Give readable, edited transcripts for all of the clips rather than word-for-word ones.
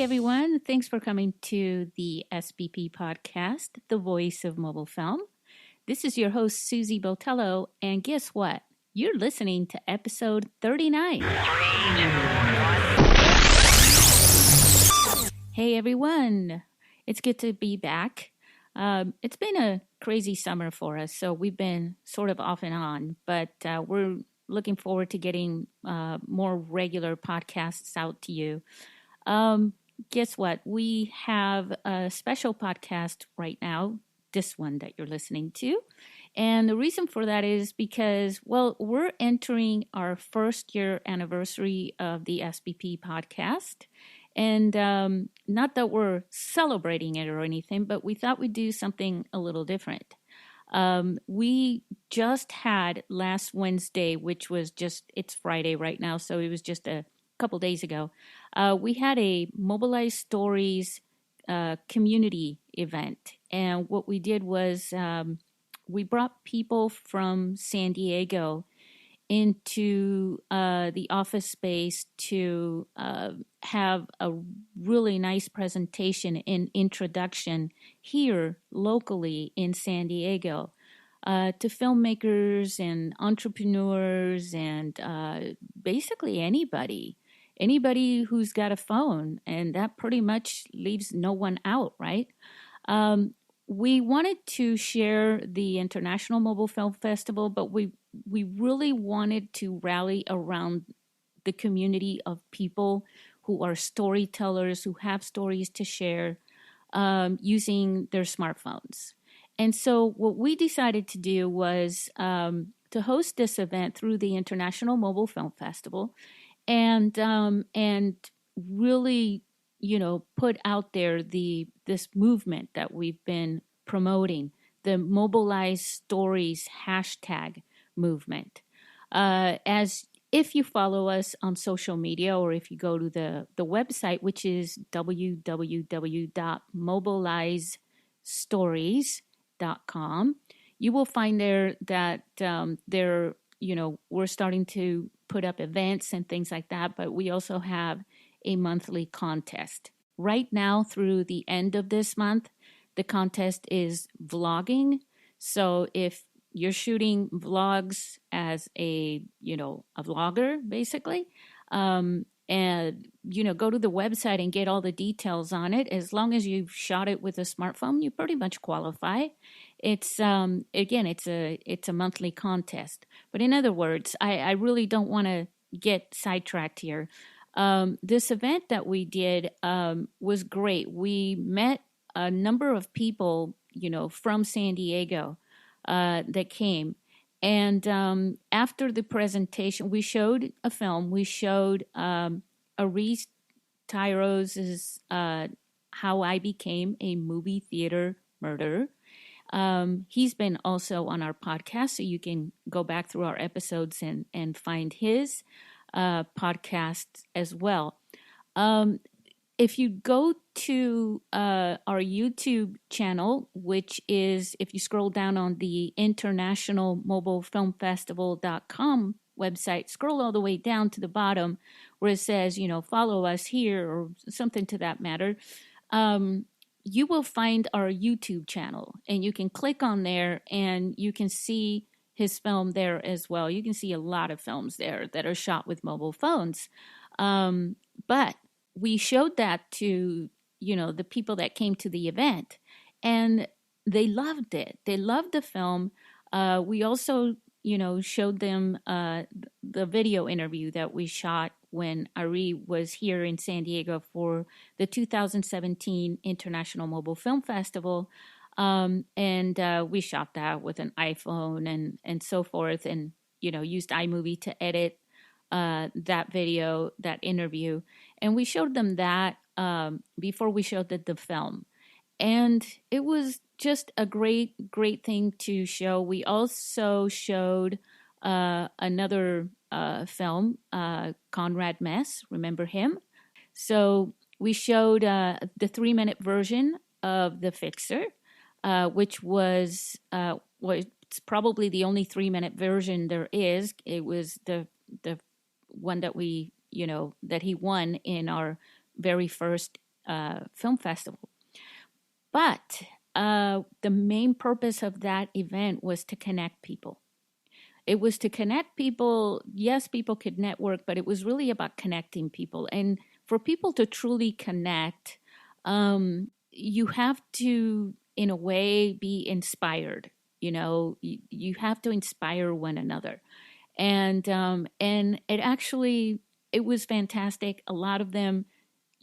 everyone. Thanks for coming to the SBP podcast, the voice of mobile film. This is your host, Susy Botello, and guess what? You're listening to episode 39. Hey, everyone. It's good to be back. It's been a crazy summer for us, so we've been sort of off and on, but we're looking forward to getting more regular podcasts out to you. Guess what? We have a special podcast right now, this one that you're listening to. And the reason for that is because, well, we're entering our first year anniversary of the SBP podcast. And not that we're celebrating it or anything, but we thought we'd do something a little different. We just had last Wednesday, which was it's Friday right now, so it was just a couple days ago. We had a MobilizeStories community event. And what we did was we brought people from San Diego into the office space to have a really nice presentation and introduction here locally in San Diego to filmmakers and entrepreneurs and basically anybody who's got a phone, and that pretty much leaves no one out, right? We wanted to share the International Mobile Film Festival, but we really wanted to rally around the community of people who are storytellers, who have stories to share using their smartphones. And so what we decided to do was to host this event through the International Mobile Film Festival and really, put out there this movement that we've been promoting, the MobilizeStories hashtag movement. As if you follow us on social media or if you go to the website, which is www.mobilizestories.com, you will find there that we're starting to put up events and things like that, but we also have a monthly contest. Right now, through the end of this month, the contest is vlogging. So if you're shooting vlogs as a vlogger, basically, and, go to the website and get all the details on it. As long as you've shot it with a smartphone, you pretty much qualify. It's, again, it's a monthly contest. But in other words, I really don't want to get sidetracked here. This event that we did was great. We met a number of people, from San Diego that came. And after the presentation, we showed a film. We showed Aris Tyros' How I Became a Movie Theater Murderer. He's been also on our podcast, so you can go back through our episodes and find his podcast as well. If you go to our YouTube channel, which is, if you scroll down on the internationalmobilefilmfestival.com website, scroll all the way down to the bottom where it says, follow us here or something to that matter, you will find our YouTube channel, and you can click on there and you can see his film there as well. You can see a lot of films there that are shot with mobile phones. But we showed that to, the people that came to the event, and they loved it. They loved the film. We also, showed them the video interview that we shot when Ari was here in San Diego for the 2017 International Mobile Film Festival. And we shot that with an iPhone and so forth, and, used iMovie to edit that video, that interview. And we showed them that before we showed the film. And it was just a great thing to show. We also showed another film, Conrad Mess. Remember him? So we showed the 3-minute version of The Fixer, which was it's probably the only 3-minute version there is. It was the one that we, that he won in our very first film festival. But the main purpose of that event was to connect people. It was to connect people. Yes, people could network, but it was really about connecting people. And for people to truly connect, you have to, in a way, be inspired. You have to inspire one another. And it actually, it was fantastic. A lot of them,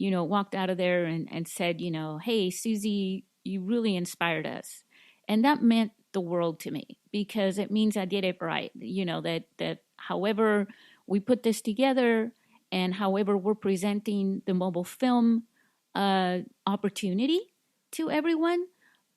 walked out of there and said, hey, Susie, you really inspired us. And that meant the world to me because it means I did it right. That however we put this together and however we're presenting the mobile film opportunity to everyone,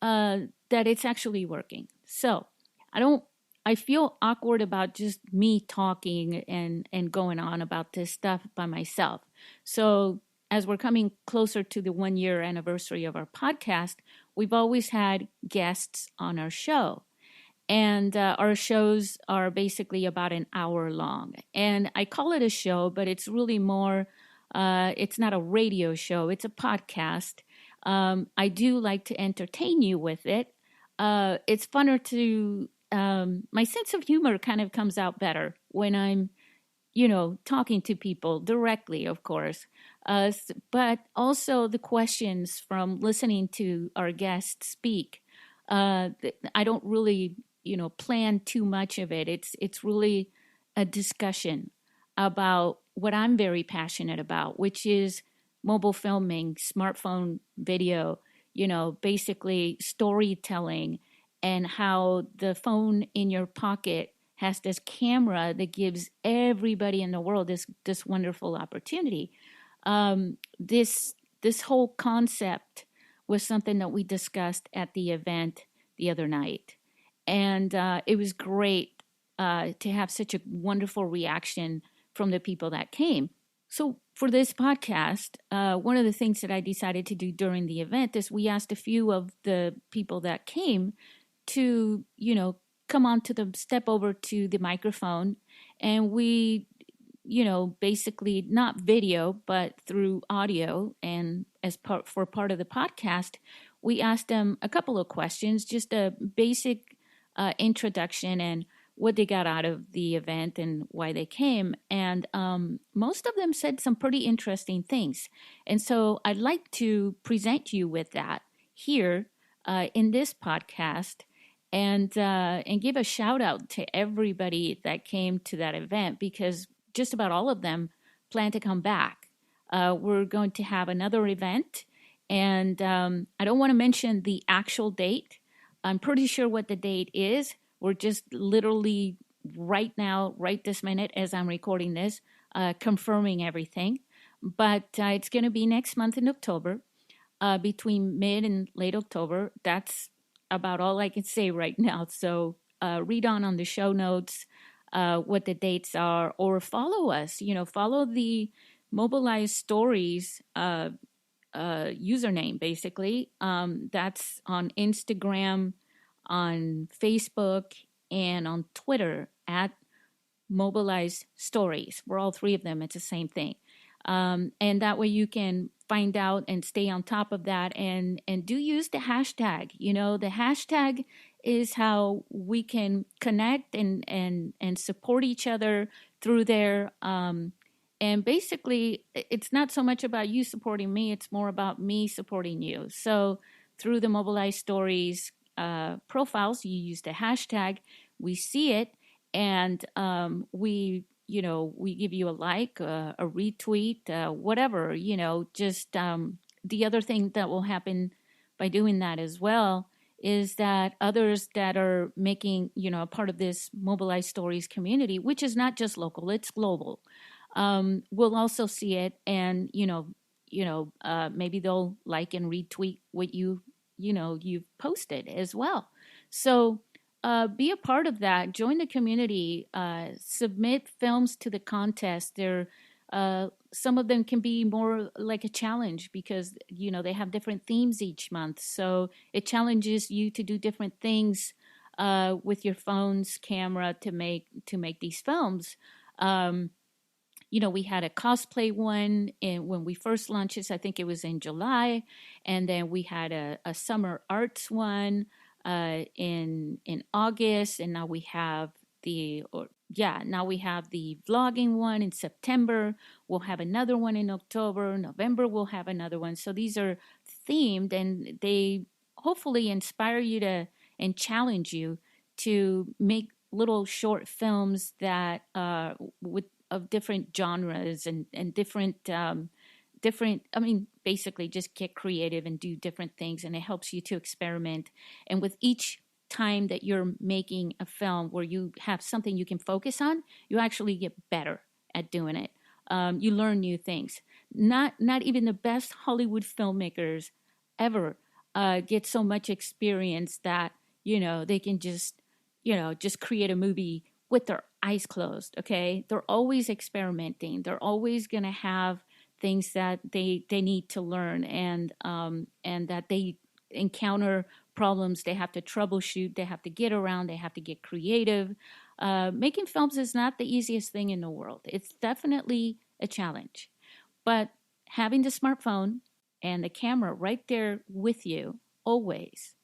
that it's actually working. So I don't, I feel awkward about just me talking and going on about this stuff by myself. So as we're coming closer to the 1 year anniversary of our podcast, we've always had guests on our show. And our shows are basically about an hour long. And I call it a show, but it's really more, it's not a radio show, it's a podcast. I do like to entertain you with it. It's funner to, my sense of humor kind of comes out better when I'm talking to people directly, of course, but also the questions from listening to our guests speak. I don't really, plan too much of it. It's really a discussion about what I'm very passionate about, which is mobile filming, smartphone video, basically storytelling, and how the phone in your pocket has this camera that gives everybody in the world this wonderful opportunity. This whole concept was something that we discussed at the event the other night, and it was great to have such a wonderful reaction from the people that came. So for this podcast, one of the things that I decided to do during the event is we asked a few of the people that came to, come on to step over to the microphone, and we, basically not video, but through audio, and for part of the podcast, we asked them a couple of questions, just a basic introduction and what they got out of the event and why they came. And most of them said some pretty interesting things. And so I'd like to present you with that here in this podcast, and give a shout out to everybody that came to that event, because just about all of them plan to come back. We're going to have another event, and I don't want to mention the actual date. I'm pretty sure what the date is. We're just literally right now, right this minute, as I'm recording this, confirming everything. But it's going to be next month in October, between mid and late October. That's about all I can say right now. So read on the show notes what the dates are, or follow us. Follow the MobilizeStories username, basically. That's on Instagram, on Facebook, and on Twitter at MobilizeStories. For all three of them, it's the same thing. And that way you can find out and stay on top of that, and do use the hashtag. The hashtag is how we can connect and support each other through there. And basically, it's not so much about you supporting me, it's more about me supporting you. So through the MobilizeStories profiles, you use the hashtag, we see it, and we give you a like, a retweet, whatever, just the other thing that will happen by doing that as well is that others that are making, a part of this MobilizeStories community, which is not just local, it's global, will also see it, and, maybe they'll like and retweet what you've posted as well. So be a part of that. Join the community. Submit films to the contest. Some of them can be more like a challenge because they have different themes each month. So it challenges you to do different things with your phone's camera to make these films. We had a cosplay one when we first launched this. I think it was in July, and then we had a summer arts one in August, and now we have now we have the vlogging one in September. We'll have another one in October. November we'll have another one. So these are themed, and they hopefully inspire you to and challenge you to make little short films that with of different genres and different. I mean, basically, just get creative and do different things, and it helps you to experiment. And with each time that you're making a film where you have something you can focus on, you actually get better at doing it. You learn new things. Not even the best Hollywood filmmakers ever get so much experience that they can just create a movie with their eyes closed. Okay, they're always experimenting. They're always gonna have things that they need to learn, and that they encounter problems they have to troubleshoot, they have to get around, they have to get creative. Making films is not the easiest thing in the world. It's definitely a challenge, but having the smartphone and the camera right there with you always,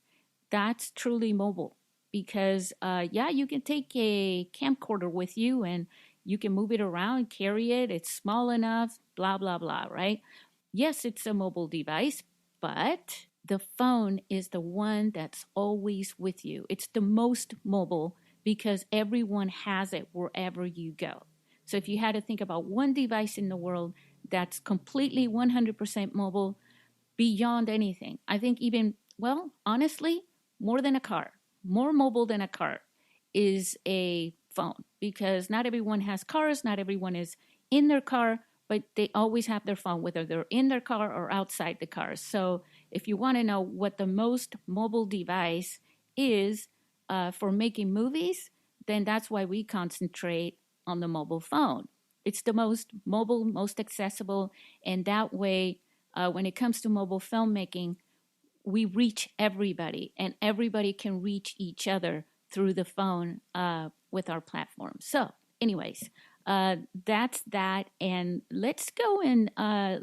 that's truly mobile. Because yeah, you can take a camcorder with you and you can move it around, carry it, it's small enough, blah blah blah, right? Yes, it's a mobile device, but the phone is the one that's always with you. It's the most mobile because everyone has it wherever you go. So if you had to think about one device in the world that's completely 100% mobile, beyond anything, I think even, well, honestly, more than a car, more mobile than a car is a phone, because not everyone has cars, not everyone is in their car, but they always have their phone, whether they're in their car or outside the car. So if you want to know what the most mobile device is for making movies, then that's why we concentrate on the mobile phone. It's the most mobile, most accessible, and that way, when it comes to mobile filmmaking, we reach everybody, and everybody can reach each other through the phone with our platform. So, anyways, that's that. And let's go and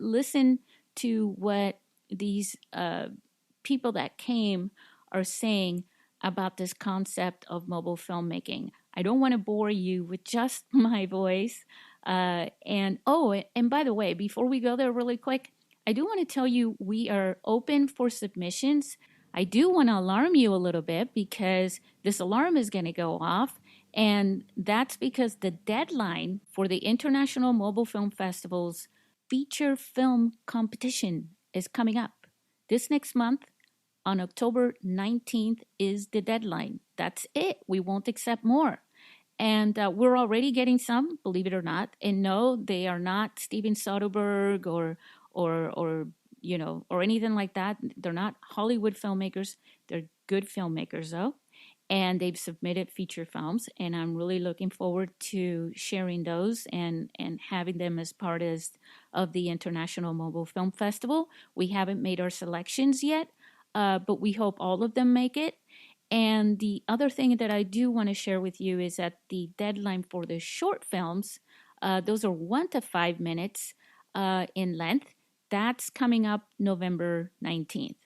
listen to what these people that came are saying about this concept of mobile filmmaking. I don't want to bore you with just my voice. And by the way, before we go there really quick, I do want to tell you we are open for submissions. I do want to alarm you a little bit because this alarm is going to go off. And that's because the deadline for the International Mobile Film Festival's feature film competition is coming up. This next month, on October 19th, is the deadline. That's it. We won't accept more. And we're already getting some, believe it or not. And no, they are not Steven Soderbergh or anything like that. They're not Hollywood filmmakers. They're good filmmakers, though. And they've submitted feature films, and I'm really looking forward to sharing those and having them as part of the International Mobile Film Festival. We haven't made our selections yet, but we hope all of them make it. And the other thing that I do want to share with you is that the deadline for the short films, those are 1 to 5 minutes in length. That's coming up November 19th.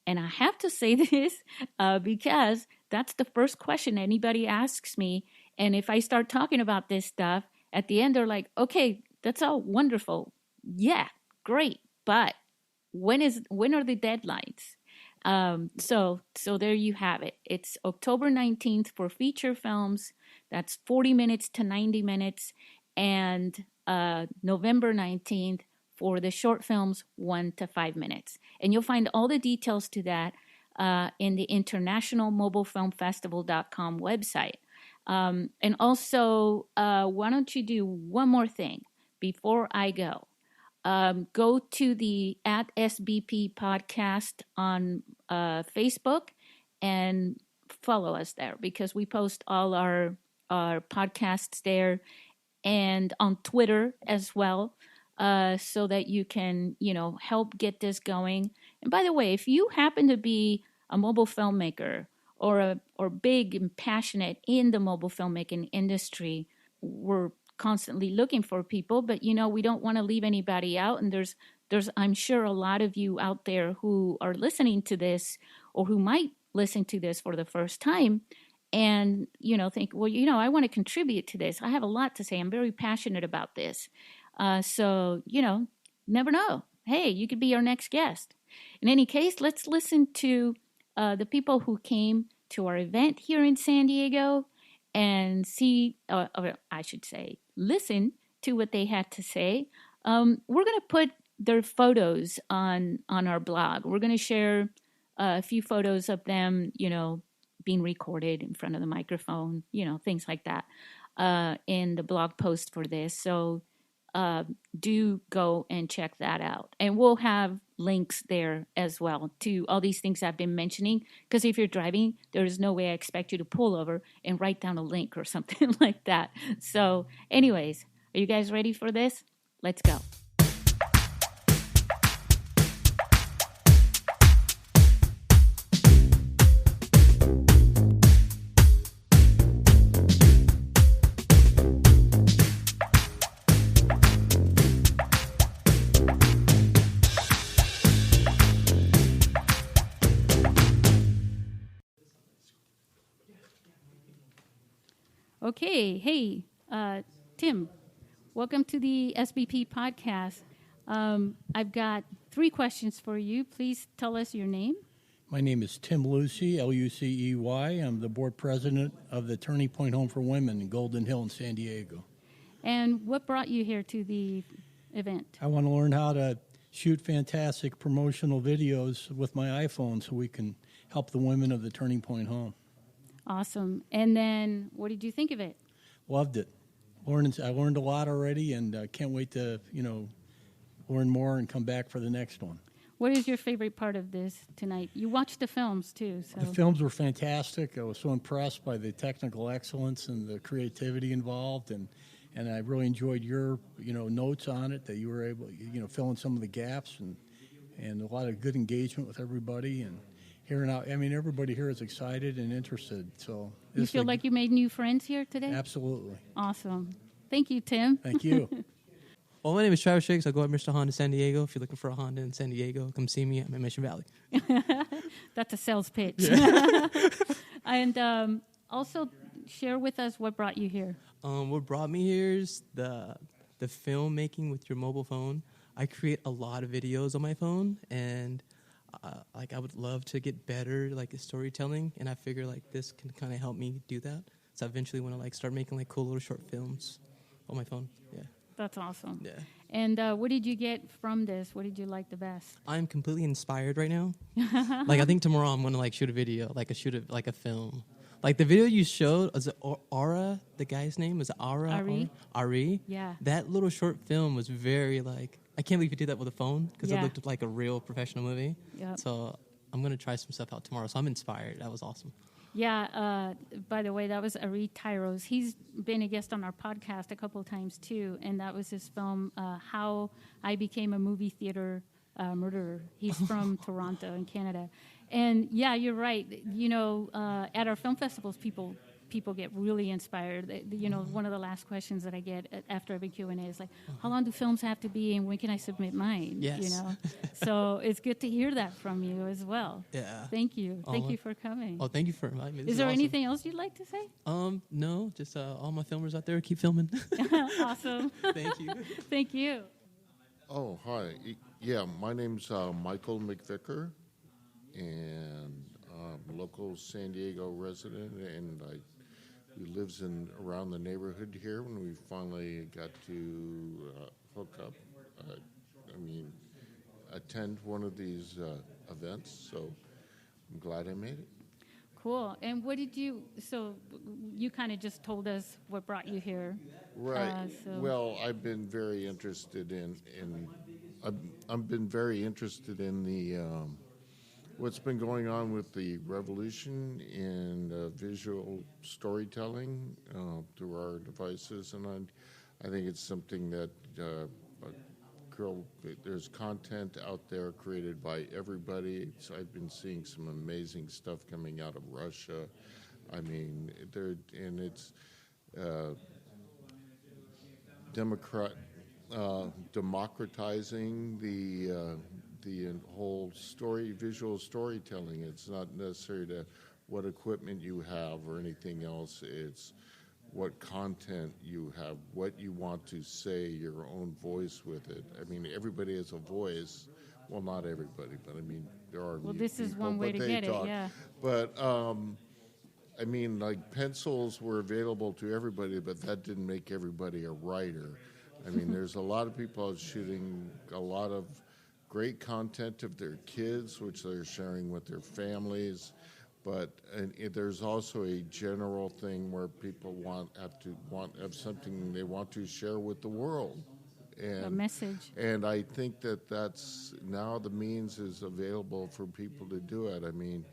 And I have to say this because that's the first question anybody asks me. And if I start talking about this stuff, at the end they're like, okay, that's all wonderful. Yeah, great. But when are the deadlines? So there you have it. It's October 19th for feature films. That's 40 minutes to 90 minutes. And November 19th for the short films, 1 to 5 minutes. And you'll find all the details to that in the International Mobile Film Festival.com website. And also, why don't you do one more thing before I go? Go to the @SBP podcast on Facebook and follow us there, because we post all our podcasts there, and on Twitter as well, so that you can, help get this going. And by the way, if you happen to be a mobile filmmaker or big and passionate in the mobile filmmaking industry, we're constantly looking for people, but we don't want to leave anybody out. And there's I'm sure a lot of you out there who are listening to this or who might listen to this for the first time and think, well, I want to contribute to this. I have a lot to say. I'm very passionate about this. So never know. Hey, you could be our next guest. In any case, let's listen to the people who came to our event here in San Diego and see, or I should say, listen to what they had to say. We're going to put their photos on our blog. We're going to share a few photos of them, being recorded in front of the microphone, things like that, in the blog post for this. So do go and check that out. And we'll have links there as well to all these things I've been mentioning. Because if you're driving, there is no way I expect you to pull over and write down a link or something like that. So anyways, are you guys ready for this? Let's go. Okay, hey, Tim, welcome to the SBP podcast. I've got 3 questions for you. Please tell us your name. My name is Tim Lucey, Lucey. I'm the board president of the Turning Point Home for Women in Golden Hill in San Diego. And what brought you here to the event? I want to learn how to shoot fantastic promotional videos with my iPhone so we can help the women of the Turning Point Home. Awesome. And then what did you think of it? Loved it. I learned a lot already, and can't wait to, learn more and come back for the next one. What is your favorite part of this tonight? You watched the films, too. So. The films were fantastic. I was so impressed by the technical excellence and the creativity involved, and I really enjoyed your, notes on it, that you were able, fill in some of the gaps, and a lot of good engagement with everybody, and hearing out. I mean, everybody here is excited and interested. So you feel like you made new friends here today? Absolutely. Awesome. Thank you, Tim. Thank you. Well, my name is Travis Shiggs. I go at Mr. Honda San Diego. If you're looking for a Honda in San Diego, come see me. I'm in Mission Valley. That's a sales pitch. Yeah. And also share with us what brought you here. What brought me here is the filmmaking with your mobile phone. I create a lot of videos on my phone, and I would love to get better at storytelling, and I figure this can kind of help me do that. So I eventually want to start making cool little short films on my phone. Yeah. That's awesome. Yeah. And what did you get from this? What did you like the best? I'm completely inspired right now. I think tomorrow I'm going to shoot a video, a film. The video you showed, was it Aura? The guy's name was Aura? Ari? Yeah. That little short film was very I can't believe you did that with a phone because it looked like a real professional movie. Yep. So I'm going to try some stuff out tomorrow. So I'm inspired. That was awesome. Yeah. By the way, that was Aris Tyros. He's been a guest on our podcast a couple of times too, and that was his film, How I Became a Movie Theater Murderer. He's from Toronto in Canada. And yeah, you're right. At our film festivals, people get really inspired. One of the last questions that I get after every Q&A is how long do films have to be, and when can I submit mine? Yes. So it's good to hear that from you as well. Yeah. Thank you. Thank you for coming. Oh, thank you for inviting me. This is there awesome. anything else you'd like to say? No, just all my filmers out there, keep filming. Awesome. Thank you. Thank you. Oh, hi. Yeah, my name's Michael McVicker, and I'm a local San Diego resident, and who lives around the neighborhood here when we finally got to hook up, attend one of these events, so I'm glad I made it. Cool. And so you kind of just told us what brought you here. Right. Well, I've been very interested I've been very interested in the what's been going on with the revolution in visual storytelling through our devices, and I think it's something that there's content out there created by everybody. So I've been seeing some amazing stuff coming out of Russia. democratizing the whole visual storytelling. It's not necessary to what equipment you have or anything else. It's what content you have, what you want to say, your own voice with it. I mean, everybody has a voice. Well, not everybody, but I mean, there are. Well, this is people, one way to get it, yeah. But I mean, like pencils were available to everybody, but that didn't make everybody a writer. I mean, there's a lot of people out shooting a lot of great content of their kids, which they're sharing with their families. But there's also a general thing where people have something they want to share with the world. And, a message. And I think that's now the means is available for people to do it. I mean,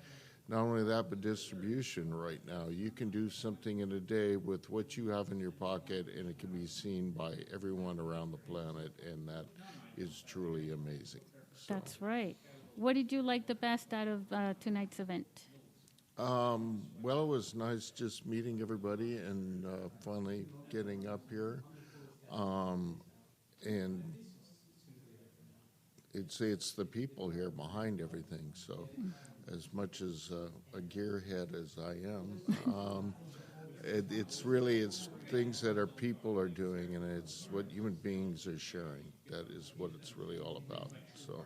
not only that, but distribution right now. You can do something in a day with what you have in your pocket, and it can be seen by everyone around the planet, and that is truly amazing. So. That's right. What did you like the best out of tonight's event? Well, it was nice just meeting everybody and finally getting up here. And it's the people here behind everything. So as much as a gearhead as I am, it's things that people are doing, and it's what human beings are sharing. That is what it's really all about. So.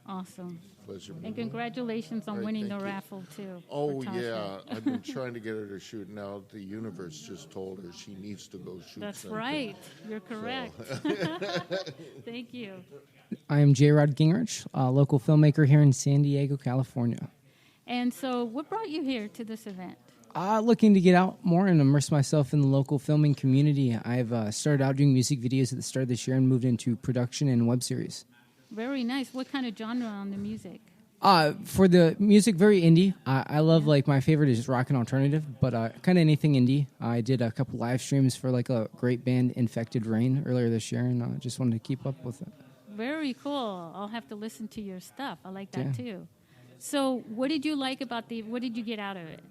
Awesome. Pleasure. And congratulations on winning the raffle, too. Oh, yeah. I've been trying to get her to shoot. Now the universe just told her she needs to go shoot. That's something. right. You're correct. Thank you. I am J. Rod Gingrich, a local filmmaker here in San Diego, California. And so what brought you here to this event? Looking to get out more and immerse myself in the local filming community. I've started out doing music videos at the start of this year and moved into production and web series. Very nice. What kind of genre on the music? For the music, very indie. I love, my favorite is rock and alternative, but kind of anything indie. I did a couple live streams for, a great band, Infected Rain, earlier this year, and just wanted to keep up with it. Very cool. I'll have to listen to your stuff. I like that, too. So what did you like what did you get out of it?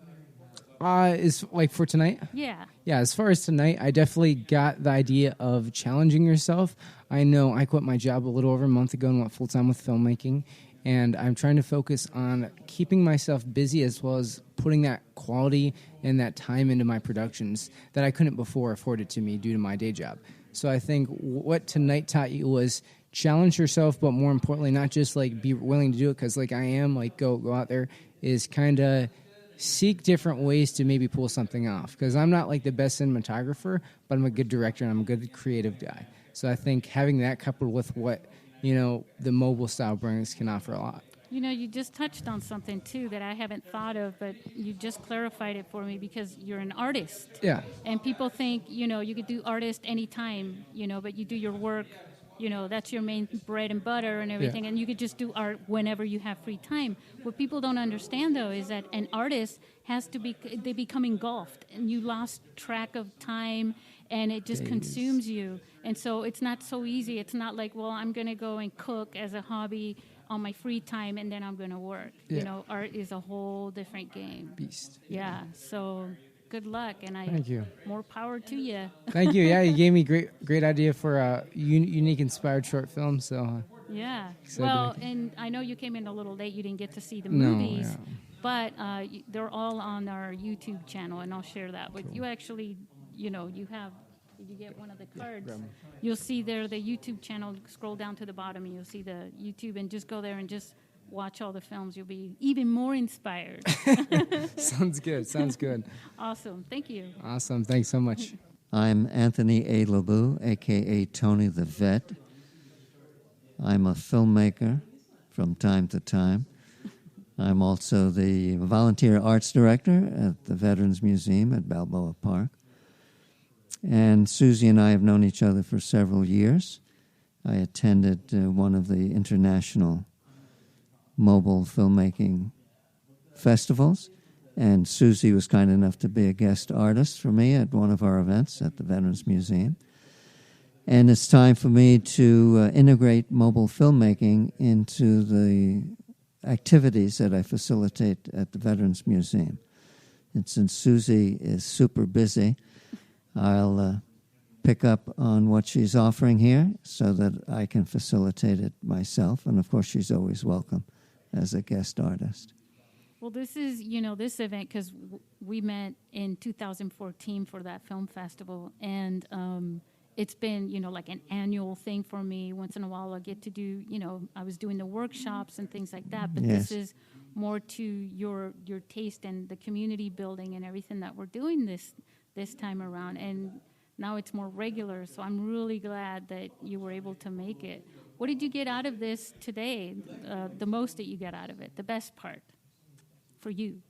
Is for tonight? Yeah. Yeah, as far as tonight, I definitely got the idea of challenging yourself. I know I quit my job a little over a month ago and went full-time with filmmaking, and I'm trying to focus on keeping myself busy as well as putting that quality and that time into my productions that I couldn't before afford it to me due to my day job. So I think what tonight taught you was challenge yourself, but more importantly, not just be willing to do it because I am, go out there, is kind of seek different ways to maybe pull something off. Because I'm not the best cinematographer, but I'm a good director and I'm a good creative guy. So I think having that coupled with what, the mobile style brings can offer a lot. You just touched on something, too, that I haven't thought of, but you just clarified it for me because you're an artist. Yeah. And people think, you could do artist anytime, but you do your work, that's your main bread and butter and everything, and you could just do art whenever you have free time. What people don't understand, though, is that an artist they become engulfed, and you lost track of time, and it just consumes you. And so it's not so easy. It's not I'm going to go and cook as a hobby on my free time, and then I'm going to work. Yeah. Art is a whole different game. Beast. Yeah, so good luck, and Thank you. More power to you. Thank you. Yeah, you gave me great idea for a unique, inspired short film. So yeah. Well, and I know you came in a little late. You didn't get to see the movies, but they're all on our YouTube channel, and I'll share that with you. Actually, you have. Did you get one of the cards? You'll see there the YouTube channel. Scroll down to the bottom, and you'll see the YouTube, and just go there and just watch all the films. You'll be even more inspired. Sounds good. Awesome. Thank you. Awesome. Thanks so much. I'm Anthony A. LeBou, a.k.a. Tony the Vet. I'm a filmmaker from time to time. I'm also the volunteer arts director at the Veterans Museum at Balboa Park. And Susy and I have known each other for several years. I attended one of the international mobile filmmaking festivals, and Susy was kind enough to be a guest artist for me at one of our events at the Veterans Museum. And it's time for me to integrate mobile filmmaking into the activities that I facilitate at the Veterans Museum. And since Susy is super busy, I'll pick up on what she's offering here so that I can facilitate it myself. And, of course, she's always welcome as a guest artist. Well, this is, this event, because we met in 2014 for that film festival, and it's been, like an annual thing for me. Once in a while I get to do, I was doing the workshops and things like that, but Yes. this is more to your taste and the community building and everything that we're doing this time around. And now it's more regular, so I'm really glad that you were able to make it. What did you get out of this today, the most that you got out of it, the best part for you?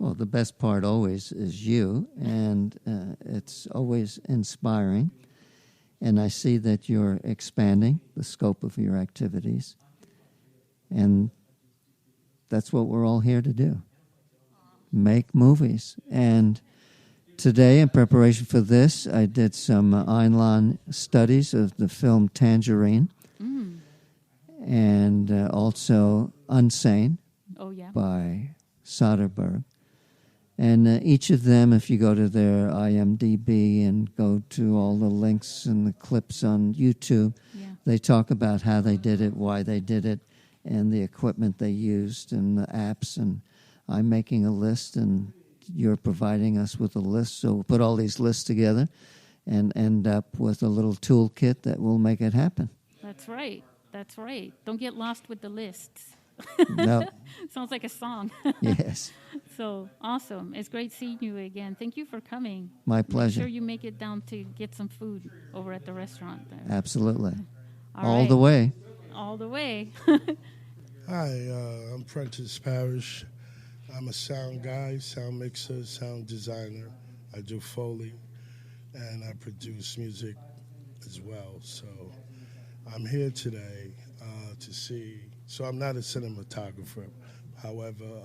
Well, the best part always is you, and it's always inspiring. And I see that you're expanding the scope of your activities. And that's what we're all here to do, make movies. And today, in preparation for this, I did some online studies of the film Tangerine and also Unsane by Soderbergh. And each of them, if you go to their IMDb and go to all the links and the clips on YouTube, they talk about how they did it, why they did it, and the equipment they used and the apps. And I'm making a list, and you're providing us with a list. So we'll put all these lists together and end up with a little toolkit that will make it happen. That's right. That's right. Don't get lost with the lists. No. Sounds like a song. Yes. So awesome. It's great seeing you again. Thank you for coming. My pleasure. Make sure you make it down to get some food over at the restaurant there. Absolutely. All right. The way. All the way. Hi, I'm Prentice Parrish. I'm a sound guy, sound mixer, sound designer. I do Foley, and I produce music as well. So I'm here today to see. So I'm not a cinematographer. However,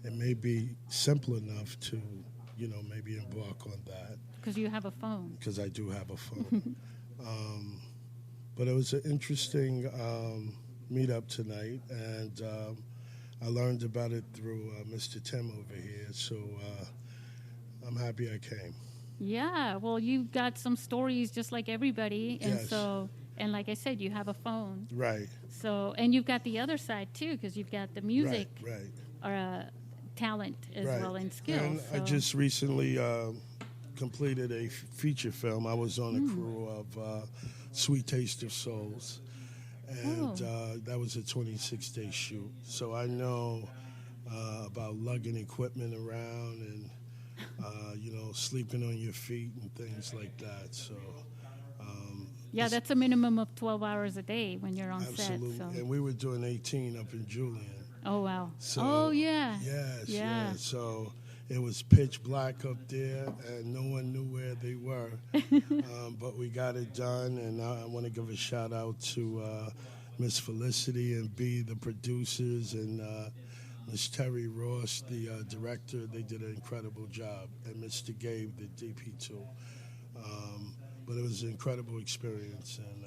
it may be simple enough to, maybe embark on that. Because you have a phone. Because I do have a phone. But it was an interesting meetup tonight, and I learned about it through Mr. Tim over here. So I'm happy I came. Yeah, well, you've got some stories just like everybody, and Yes. and like I said, you have a phone. Right. So, and you've got the other side too, because you've got the music or talent as well and skills. And I just recently completed a feature film. I was on a crew of Sweet Taste of Souls, and that was a 26-day shoot. So I know about lugging equipment around and sleeping on your feet and things like that. So. That's a minimum of 12 hours a day when you're on absolutely. set. So. And we were doing 18 up in Julian. Oh, wow. So, Yes. Yeah. So it was pitch black up there, and no one knew where they were. But we got it done, and I want to give a shout-out to Miss Felicity and B, the producers, and Miss Terry Ross, the director. They did an incredible job. And Mr. Gabe, the DP2. But it was an incredible experience, and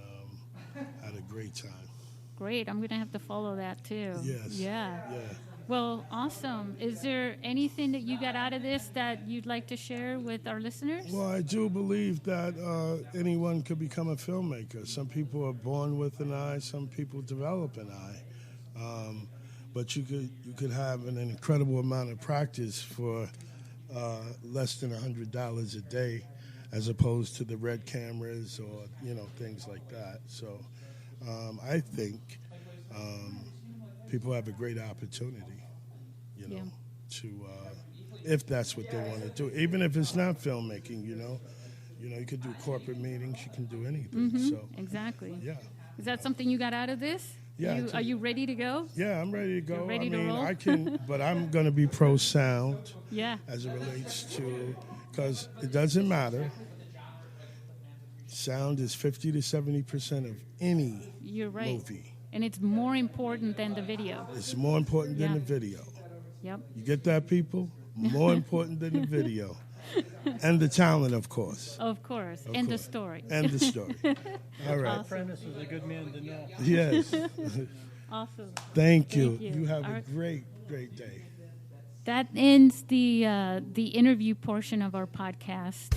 had a great time. Great. I'm going to have to follow that, too. Yes. Yeah. Yeah. Well, awesome. Is there anything that you got out of this that you'd like to share with our listeners? Well, I do believe that anyone could become a filmmaker. Some people are born with an eye. Some people develop an eye. But you could have an incredible amount of practice for less than $100 a day, as opposed to the red cameras or things like that. So I think people have a great opportunity, to if that's what they want to do. Even if it's not filmmaking, you could do corporate meetings. You can do anything. Mm-hmm. So exactly. Yeah. Is that something you got out of this? Yeah. Are you ready to go? Yeah, I'm ready to go. You're ready to roll? I can, but I'm going to be pro sound. Yeah. As it relates to, because it doesn't matter. Sound is 50 to 70% of any You're right. movie. And it's more important than the video. It's more important than the video. Yep. You get that, people? More important than the video. And the talent, of course. Of course. And the story. And the story. All right. Awesome. Prentice is a good man to know. Yes. Awesome. Thank you. Thank you. You have All a right. great day. That ends the interview portion of our podcast.